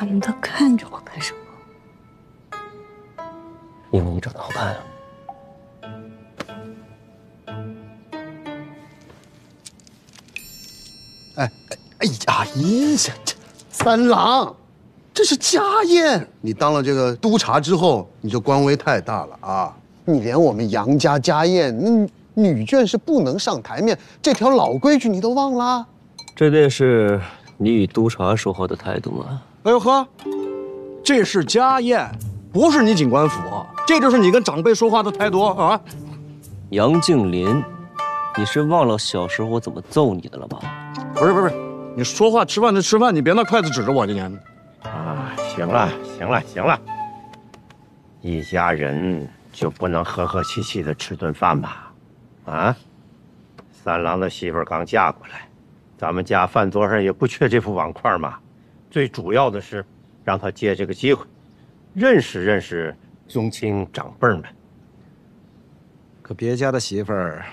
们都看着我干什么？因为你长得好看啊。哎呀，这三郎，这是家宴。你当了这个督察之后，你就官威太大了啊！你连我们杨家家宴，女眷是不能上台面，这条老规矩你都忘了？这便是你与督察说话的态度吗？哎呦呵，这是家宴，不是你警官府，这就是你跟长辈说话的态度啊！杨敬林，你是忘了小时候我怎么揍你的了吧？不是，你说话吃饭就吃饭，你别拿筷子指着我今天。啊，行了，一家人就不能和和气气的吃顿饭吗？啊，三郎的媳妇儿刚嫁过来，咱们家饭桌上也不缺这副碗筷嘛。最主要的是，让他借这个机会，认识认识宗亲长辈们。可别家的媳妇儿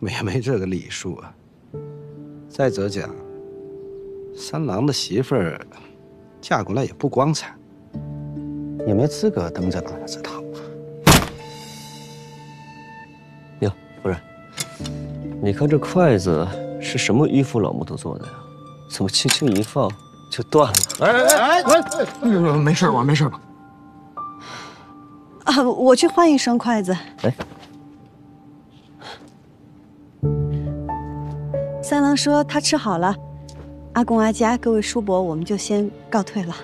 也没这个礼数啊。再者讲，三郎的媳妇儿嫁过来也不光彩，也没资格登这大字堂。哟，夫人，你看这筷子是什么迂腐老木头做的呀？怎么轻轻一放就断了？没事吧？啊，我去换一双筷子。哎，三郎说他吃好了，阿公阿家各位叔伯，我们就先告退了。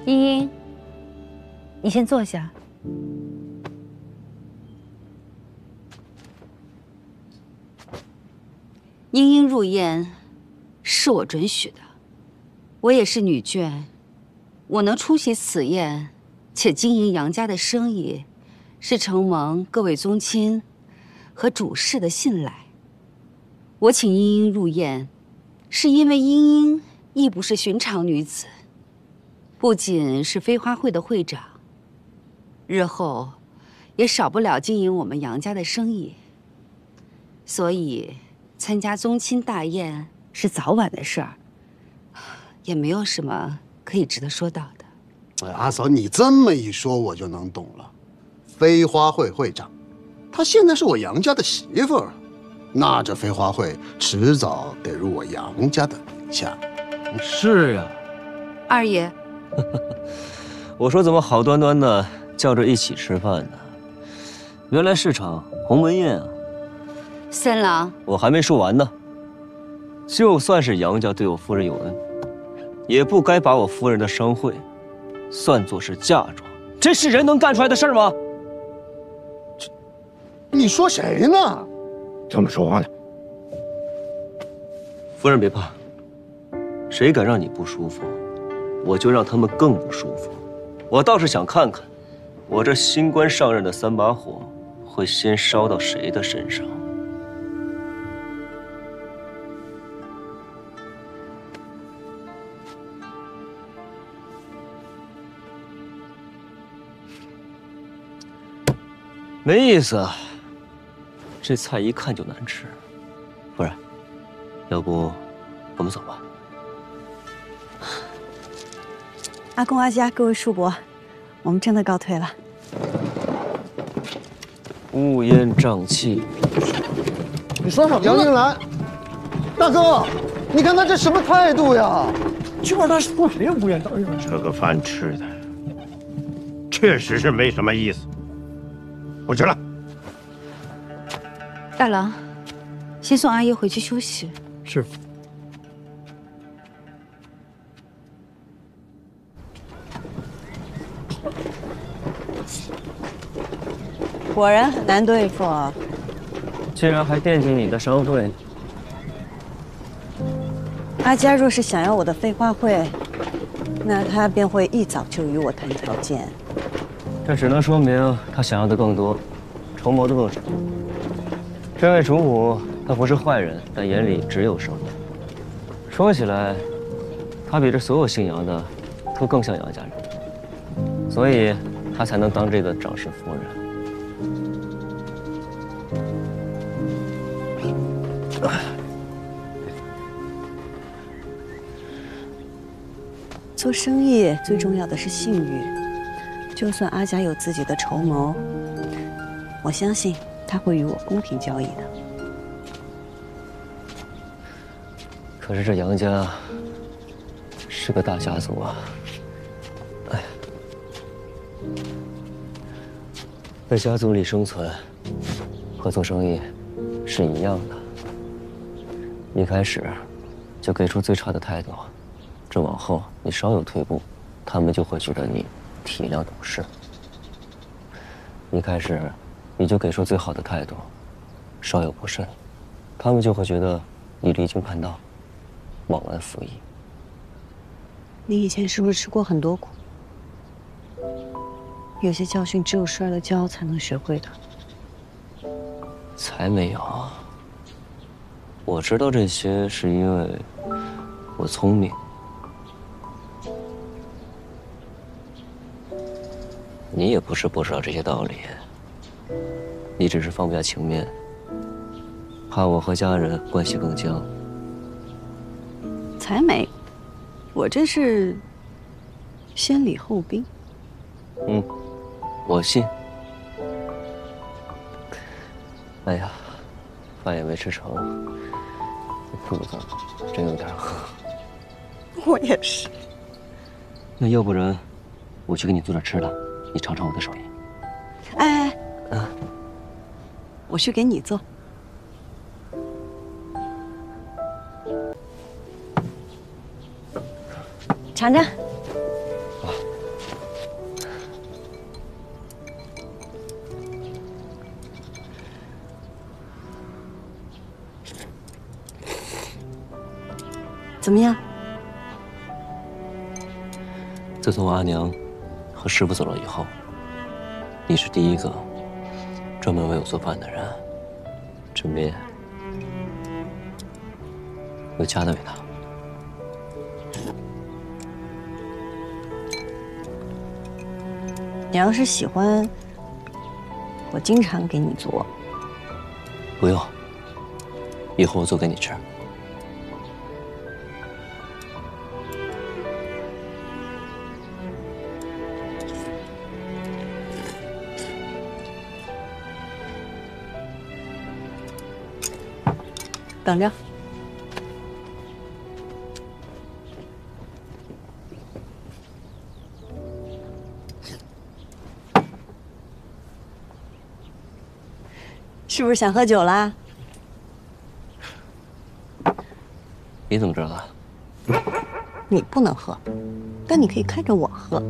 茵茵，你先坐下。茵茵入宴是我准许的，我也是女眷，我能出席此宴，且经营杨家的生意，是承蒙各位宗亲和主事的信赖。我请茵茵入宴，是因为茵茵亦不是寻常女子，不仅是飞花会的会长，日后也少不了经营我们杨家的生意，所以参加宗亲大宴是早晚的事儿，也没有什么可以值得说到的。阿嫂，你这么一说，我就能懂了。飞花会会长，她现在是我杨家的媳妇儿，那这飞花会迟早得入我杨家的名下。是呀，二爷，我说怎么好端端的叫着一起吃饭呢？原来是场鸿门宴啊！三郎，我还没说完呢。就算是杨家对我夫人有恩，也不该把我夫人的商会算作是嫁妆。这是人能干出来的事儿吗？你说谁呢？怎么说话呢？夫人别怕，谁敢让你不舒服，我就让他们更不舒服。我倒是想看看，我这新官上任的3把火会先烧到谁的身上。没意思，这菜一看就难吃。夫人，要不我们走吧？阿公阿家各位叔伯，我们真的告退了。乌烟瘴气。你说什么？杨静兰，大哥，你看他这什么态度呀？就是他说谁乌烟瘴气？这个饭吃的确实是没什么意思。不吃了。大郎，先送阿姨回去休息。是。果然很难对付啊！竟然还惦记你的商会。阿家若是想要我的飞花会，那他便会一早就与我谈条件。这只能说明他想要的更多，筹谋的更深。这位主母，他不是坏人，但眼里只有生意。说起来，他比这所有姓杨的都更像杨家人，所以他才能当这个长氏夫人。做生意最重要的是信誉。就算阿家有自己的筹谋，我相信他会与我公平交易的。可是这杨家是个大家族啊！哎，在家族里生存和做生意是一样的。一开始就给出最差的态度，这往后你稍有退步，他们就会觉得你体谅懂事。一开始你就给出最好的态度，稍有不慎，他们就会觉得你离经叛道，忘恩负义。你以前是不是吃过很多苦？有些教训只有摔了跤才能学会的。才没有。我知道这些是因为我聪明。你也不是不知道这些道理，你只是放不下情面，怕我和家人关系更僵。才没，我这是先礼后兵。我信。哎呀，饭也没吃成，这肚子真有点饿。我也是。那要不然，我去给你做点吃的，你尝尝我的手艺。哎，我去给你做。尝尝。怎么样？自从我阿娘和师傅走了以后，你是第一个专门为我做饭的人。这面有家的味道。你要是喜欢，我经常给你做。不用，以后我做给你吃。等着。是不是想喝酒啦？你怎么知道的？你不能喝，但你可以看着我喝。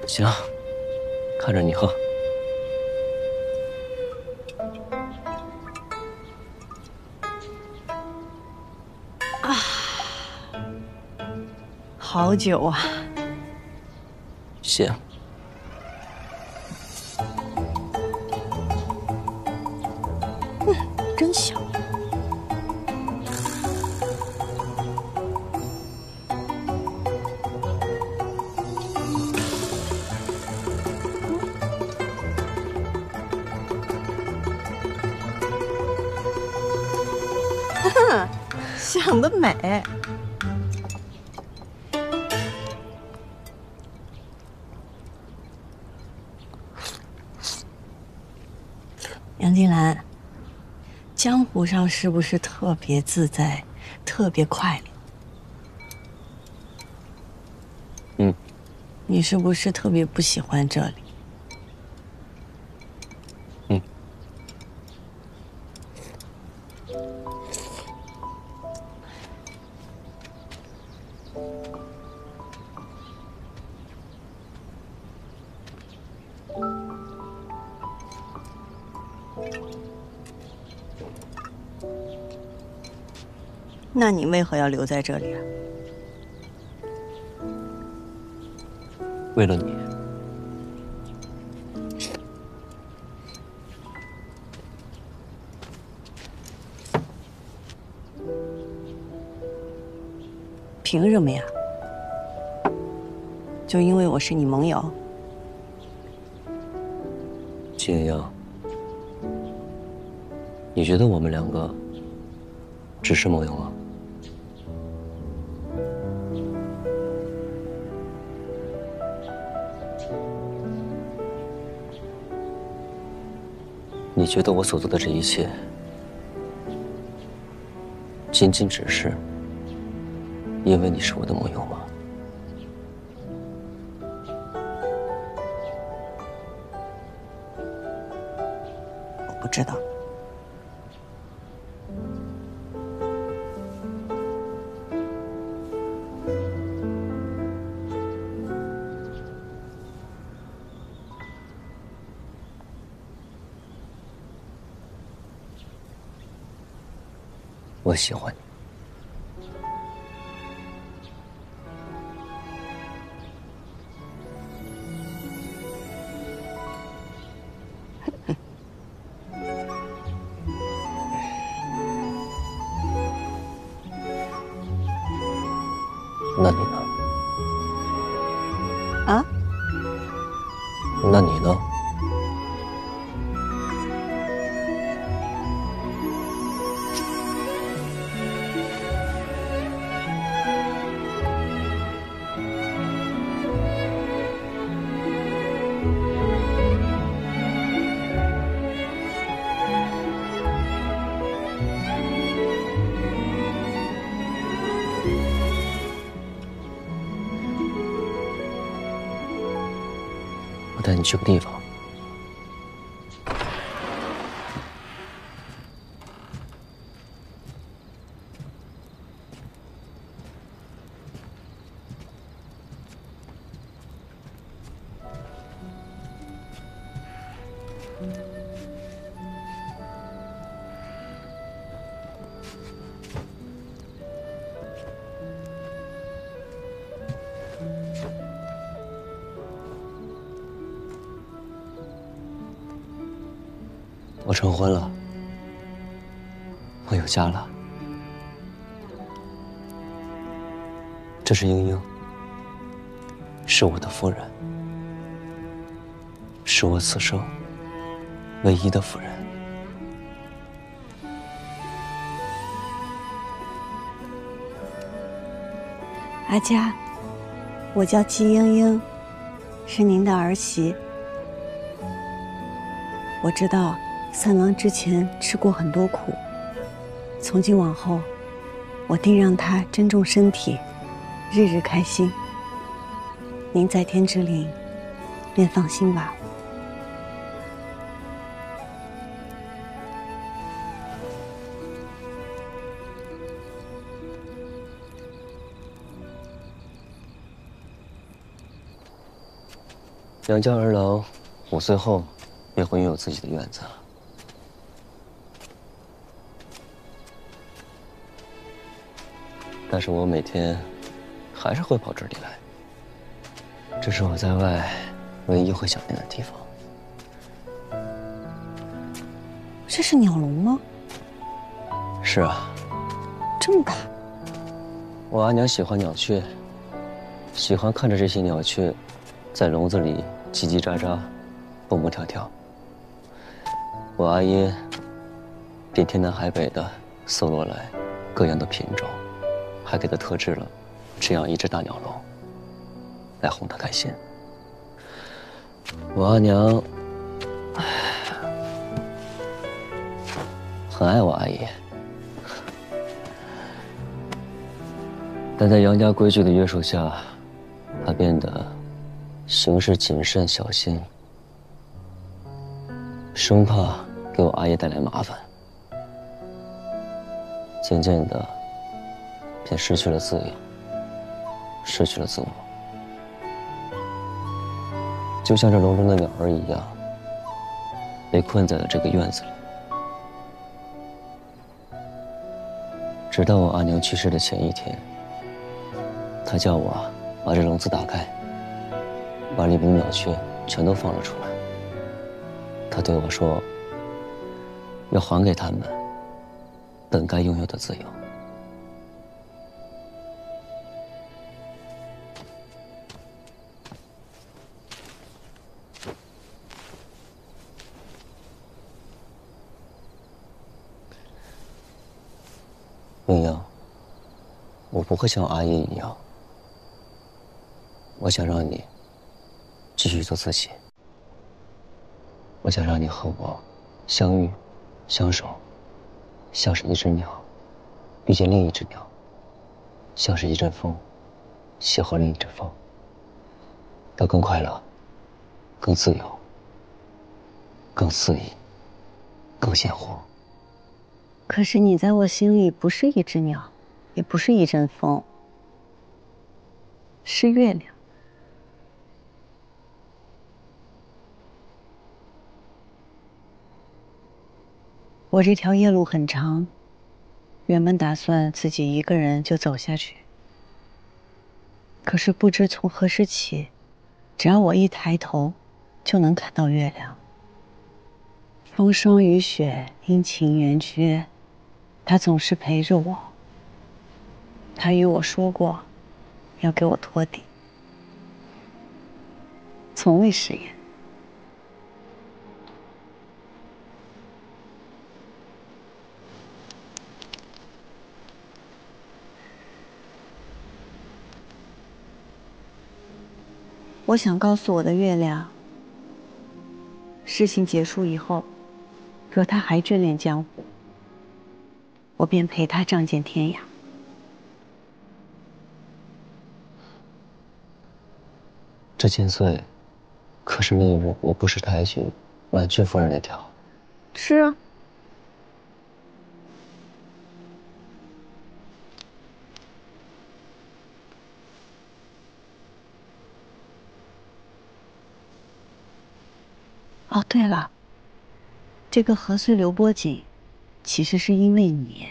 行，看着你喝。好酒啊！谢。真香。想得美。杨金兰，江湖上是不是特别自在，特别快乐？你是不是特别不喜欢这里？那你为何要留在这里啊？为了你。凭什么呀？就因为我是你盟友？金阳，你觉得我们两个只是盟友吗？你觉得我所做的这一切，仅仅只是因为你是我的盟友吗？我不知道。我喜欢你。那你呢？啊？那你呢？我带你去个地方。我成婚了，我有家了。这是英英，是我的夫人，是我此生唯一的夫人。阿佳，我叫季英英，是您的儿媳。我知道三郎之前吃过很多苦，从今往后，我定让他珍重身体，日日开心。您在天之灵，便放心吧。杨家儿郎5岁后便会拥有自己的院子。但是我每天还是会跑这里来，这是我在外唯一会想念的地方。这是鸟笼吗？是啊，这么大。我阿娘喜欢鸟雀，喜欢看着这些鸟雀在笼子里叽叽喳喳，蹦蹦跳跳。我阿英便天南海北的搜罗来各样的品种，还给它特制了这样一只大鸟笼，来哄它开心。我阿娘很爱我阿姨，但在杨家规矩的约束下，她变得行事谨慎小心，生怕给我阿姨带来麻烦。渐渐的，便失去了自由，失去了自我，就像这笼中的鸟儿一样，被困在了这个院子里。直到我阿娘去世的前一天，她叫我把这笼子打开，把里面的鸟雀全都放了出来。她对我说，要还给他们本该拥有的自由。英英，我不会像阿姨一样，我想让你继续做自己。我想让你和我相遇，相守，像是一只鸟遇见另一只鸟，像是一阵风邂逅另一阵风，要更快乐，更自由，更肆意，更鲜活。可是你在我心里不是一只鸟，也不是一阵风，是月亮。我这条夜路很长，原本打算自己一个人就走下去。可是不知从何时起，只要我一抬头，就能看到月亮。风霜雨雪，阴晴圆缺，它总是陪着我。它与我说过，要给我托底，从未食言。我想告诉我的月亮，事情结束以后，若他还眷恋江湖，我便陪他仗剑天涯。这千岁，可是那日我不识抬举婉君夫人那条。是啊。哦，对了，这个何遂流波锦，其实是因为你，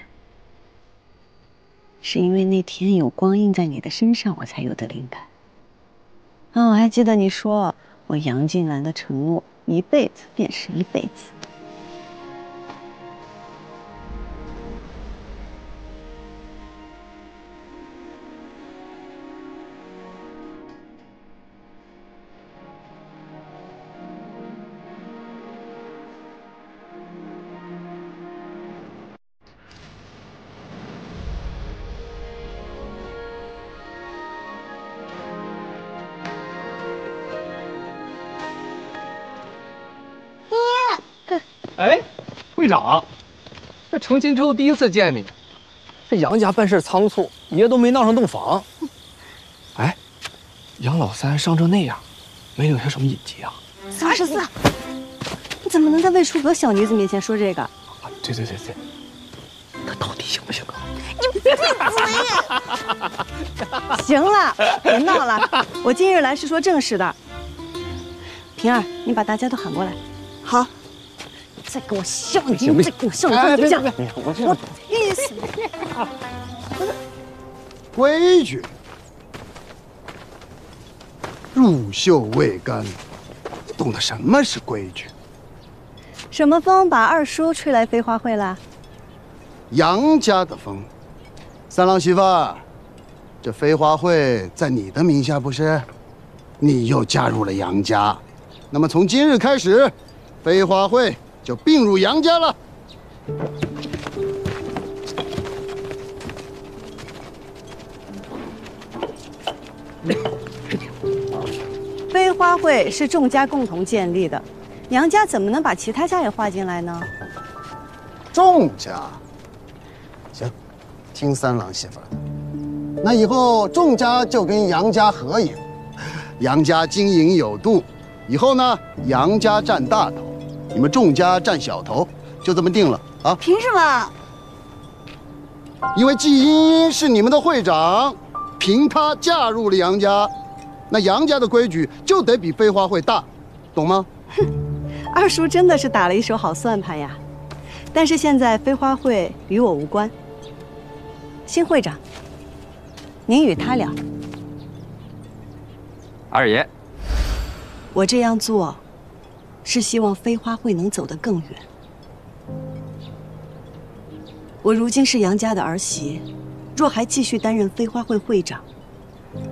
是因为那天有光印在你的身上，我才有的灵感。我还记得你说我杨静兰的承诺，一辈子便是一辈子。哎，会长，这成亲之后第一次见你，这杨家办事仓促，爷都没闹上洞房。哎，杨老三伤成那样，没留下什么隐疾啊34，你怎么能在魏书阁小女子面前说这个？对，他到底行不行啊？你闭嘴！行了，别闹了，我今日来是说正事的。平儿，你把大家都喊过来。好。再给我笑你，再给我笑你，就这样。我意思。规矩，入袖未干，你懂得什么是规矩？什么风把二叔吹来飞花会了？杨家的风。三郎媳妇儿，这飞花会在你的名下不是？你又加入了杨家，那么从今日开始，飞花会就并入杨家了。飞花会是众家共同建立的，杨家怎么能把其他家也划进来呢？众家，行，听三郎媳妇的。那以后众家就跟杨家合营，杨家经营有度，以后呢，杨家占大头。你们众家占小头，就这么定了啊？凭什么？因为季茵茵是你们的会长，凭她嫁入了杨家，那杨家的规矩就得比飞花会大，懂吗？哼，二叔真的是打了一手好算盘呀。但是现在飞花会与我无关，新会长，您与他聊。二爷，我这样做。是希望飞花会能走得更远。我如今是杨家的儿媳，若还继续担任飞花会会长，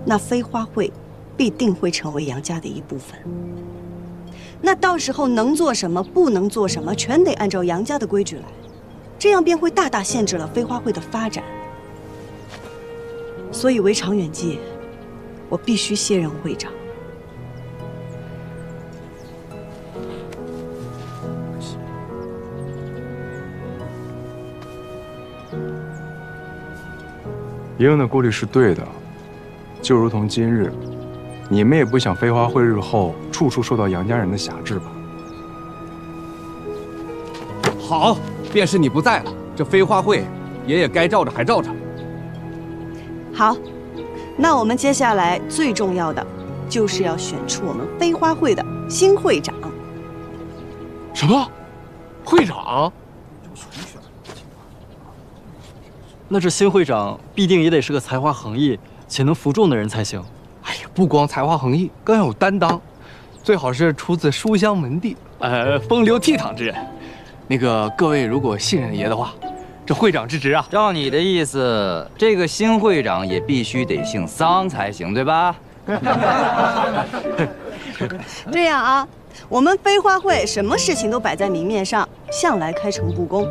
那飞花会必定会成为杨家的一部分。那到时候能做什么，不能做什么，全得按照杨家的规矩来，这样便会大大限制了飞花会的发展。所以为长远计，我必须卸任会长。莹莹的顾虑是对的，就如同今日，你们也不想飞花会日后处处受到杨家人的辖制吧？好，便是你不在了，这飞花会，爷爷该罩着还罩着。好，那我们接下来最重要的，就是要选出我们飞花会的新会长。什么？会长？那这新会长必定也得是个才华横溢且能服众的人才行。哎呀，不光才华横溢，更要有担当，最好是出自书香门第，风流倜傥之人。那个各位如果信任爷的话，这会长之职啊，照你的意思，这个新会长也必须得姓桑才行，对吧？这样啊，我们飞花会什么事情都摆在明面上，向来开诚布公。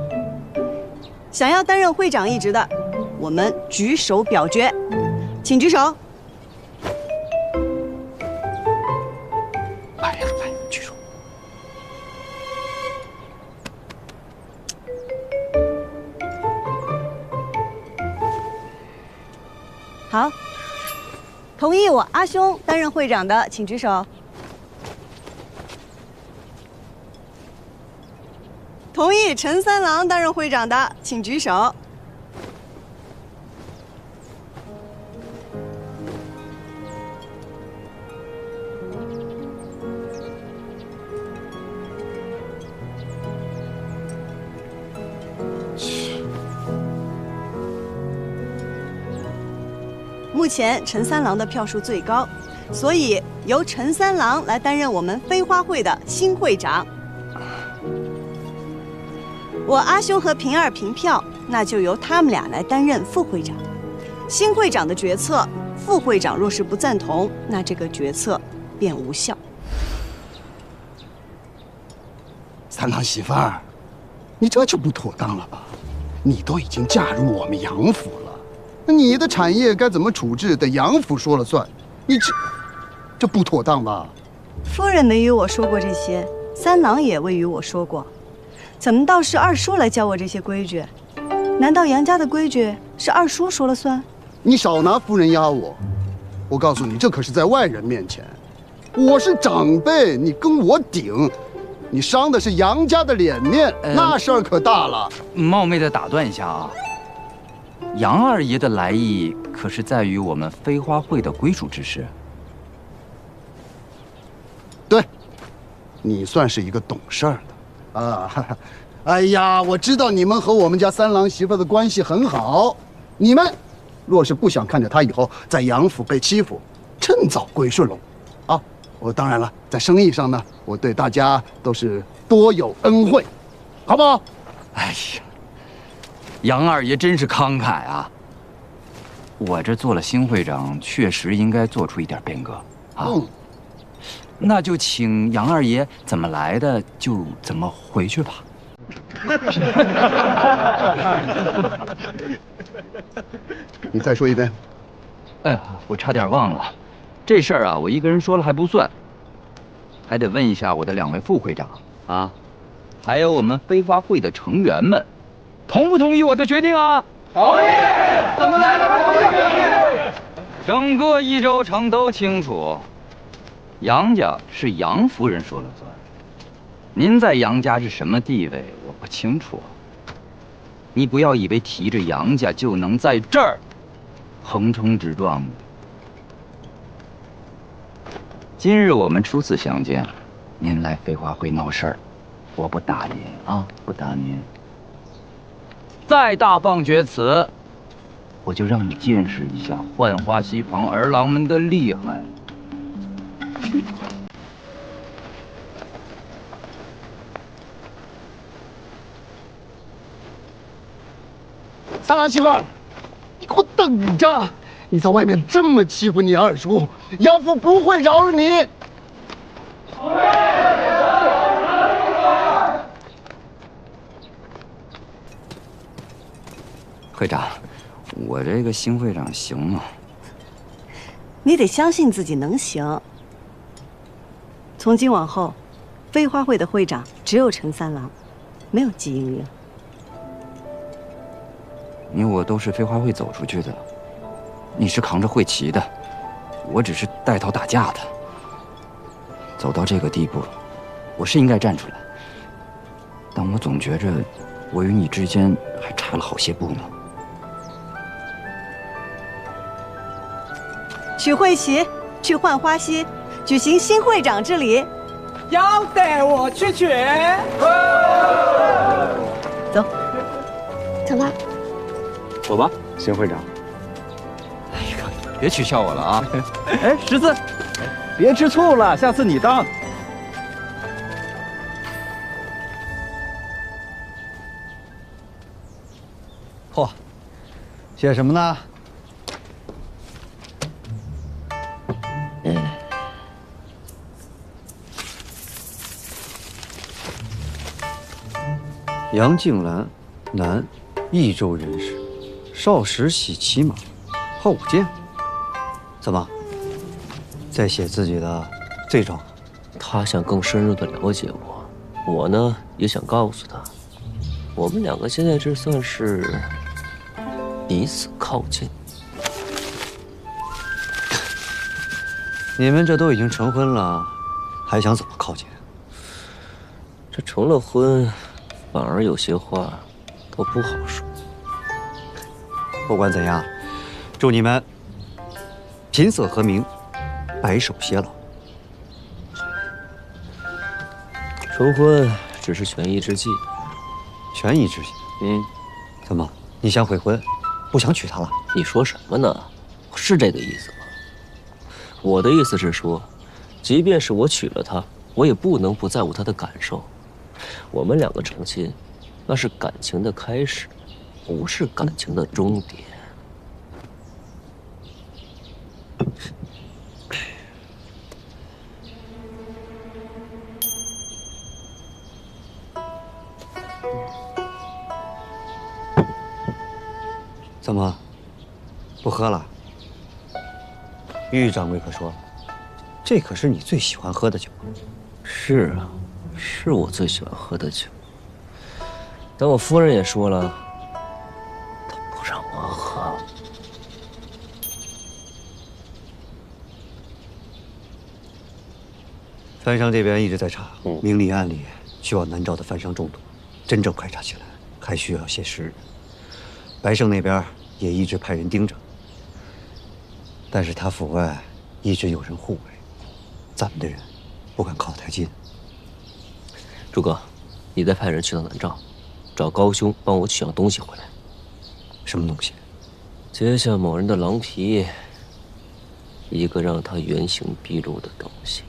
想要担任会长一职的，我们举手表决，请举手。来，举手。好，同意我阿兄担任会长的，请举手。同意陈三郎担任会长的，请举手。目前陈三郎的票数最高，所以由陈三郎来担任我们飞花会的新会长。我阿兄和平儿平票，那就由他们俩来担任副会长。新会长的决策，副会长若是不赞同，那这个决策便无效。三郎媳妇儿，你这就不妥当了吧？你都已经嫁入我们杨府了，那你的产业该怎么处置，得杨府说了算。你这不妥当吧？夫人没与我说过这些，三郎也未与我说过。怎么倒是二叔来教我这些规矩？难道杨家的规矩是二叔说了算？你少拿夫人压我！我告诉你，这可是在外人面前，我是长辈，你跟我顶，你伤的是杨家的脸面，那事儿可大了。冒昧的打断一下啊，杨二爷的来意可是在于我们飞花会的归属之事。对，你算是一个懂事儿的啊。哎呀，我知道你们和我们家三郎媳妇的关系很好，你们若是不想看着他以后在杨府被欺负，趁早归顺喽。啊，我当然了，在生意上呢，我对大家都是多有恩惠，好不好？哎呀，杨二爷真是慷慨啊！我这做了新会长，确实应该做出一点变革啊。那就请杨二爷怎么来的就怎么回去吧。你再说一遍。哎呀，我差点忘了，这事儿啊，我一个人说了还不算，还得问一下我的2位副会长啊，还有我们飞花会的成员们，同不同意我的决定啊？同意。怎么来的？整个益州城都清楚，杨家是杨夫人说了算。您在杨家是什么地位，我不清楚。你不要以为提着杨家就能在这儿横冲直撞的。今日我们初次相见，您来飞花会闹事儿，我不打您啊，不打您。再大放厥词，我就让你见识一下浣花溪旁儿郎们的厉害。三郎媳妇儿，你给我等着！你在外面这么欺负你二叔，杨府不会饶了你。会长，我这个新会长行吗？你得相信自己能行。从今往后，飞花会的会长只有陈三郎，没有季莹莹。你我都是飞花会走出去的，你是扛着会骑的，我只是带头打架的。走到这个地步，我是应该站出来，但我总觉着我与你之间还差了好些步呢。许会席去浣花溪举行新会长之礼，要带我去取。走，走吧。走吧，新会长。别取笑我了啊！哎，十字，别吃醋了，下次你当。嚯，写什么呢？杨静兰，男，益州人士，少时喜骑马，好舞剑。怎么，在写自己的罪状？他想更深入的了解我，我呢也想告诉他，我们两个现在这算是彼此靠近。你们这都已经成婚了，还想怎么靠近？这成了婚，反而有些话都不好说。不管怎样，祝你们琴瑟和鸣，白首偕老。成婚只是权宜之计，权宜之计。怎么，你想悔婚，不想娶她了？你说什么呢？是这个意思吗？我的意思是说，即便是我娶了她，我也不能不在乎她的感受。我们两个成亲，那是感情的开始，不是感情的终点。怎么，不喝了？玉掌柜可说了，这可是你最喜欢喝的酒。是啊，是我最喜欢喝的酒。但我夫人也说了，她不让我喝。番商这边一直在查，明里暗里需要南诏的番商中毒，真正排查起来还需要些时日。白胜那边也一直派人盯着，但是他府外一直有人护卫，咱们的人不敢靠太近。朱哥，你再派人去到南诏，找高兄帮我取样东西回来。什么东西？揭下某人的狼皮，一个让他原形毕露的东西。